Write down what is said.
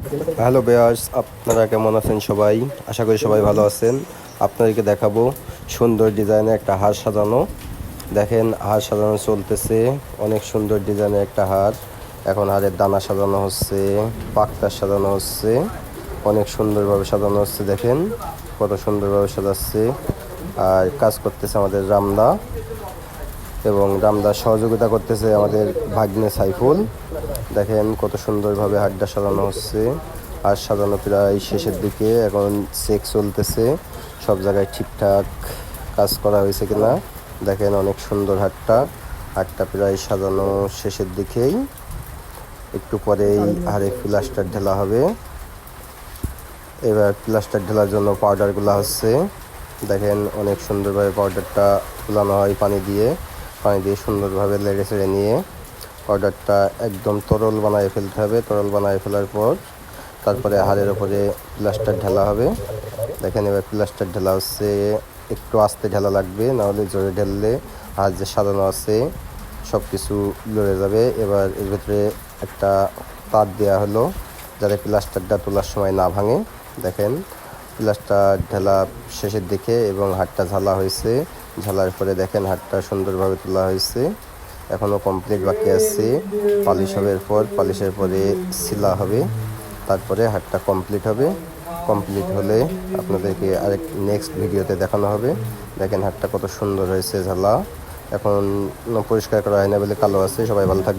Hello Beers, আপনারা কেমন আছেন সবাই? আশা করি সবাই ভালো আছেন। আপনাদেরকে দেখাবো সুন্দর ডিজাইনের একটা হার সাজানো। দেখেন, হার সাজানো চলতেছে। অনেক সুন্দর ডিজাইনের একটা হার। এখন হারের দানা সাজানো হচ্ছে, পাকটা সাজানো হচ্ছে। অনেক সুন্দরভাবে সাজানো হচ্ছে। দেখেন কত সুন্দরভাবে সাজাচ্ছে। আর কাজ করতেছে আমাদের রামদা, এবং রামদার সহযোগিতা করতেছে আমাদের ভাগ্নে সাইফুল। দেখেন কত সুন্দরভাবে হাটটা সাজানো হচ্ছে। আর সাজানো প্রায় শেষের দিকে, এখন চেক চলতেছে সব জায়গায় ঠিকঠাক কাজ করা হয়েছে কিনা। দেখেন অনেক সুন্দর হাটটা প্রায় সাজানো শেষের দিকেই। একটু পরেই হারে প্লাস্টার ঢালা হবে। এবার প্লাস্টার ঢালার জন্য পাউডারগুলো হচ্ছে। দেখেন অনেক সুন্দরভাবে পাউডারটা গুলানো হয় পানি দিয়ে সুন্দরভাবে লেড়ে ছেড়ে নিয়ে পাউডারটা একদম তরল বানায় ফেলতে হবে। তরল বানায় ফেলার পর তারপরে হাড়ের ওপরে প্লাস্টার ঢালা হবে। দেখেন এবার প্লাস্টার ঢালা হচ্ছে। একটু আস্তে ঢালা লাগবে, নাহলে জোরে ঢাললে হাড় যে সাজানো আছে সব কিছু লড়ে যাবে। এবার এর ভিতরে একটা তার দেওয়া হলো যাতে প্লাস্টারটা তোলার সময় না ভাঙে। দেখেন প্লাস্টার ঢালা শেষের দিকে এবং হাড়টা ঝালা হয়েছে। ঝালার পরে দেখেন হাড়টা সুন্দরভাবে তোলা হয়েছে। এখনও কমপ্লিট বাকি আছে। পালিশ হবে, এরপর পালিশের পরে সিলা হবে, তারপরে হাড়টা কমপ্লিট হবে। কমপ্লিট হলে আপনাদেরকে আরেক নেক্সট ভিডিওতে দেখানো হবে। দেখেন হাড়টা কত সুন্দর হয়েছে ঝালা। এখন পরিষ্কার করা হয় না বলে কালো আছে। সবাই ভালো থাকবে।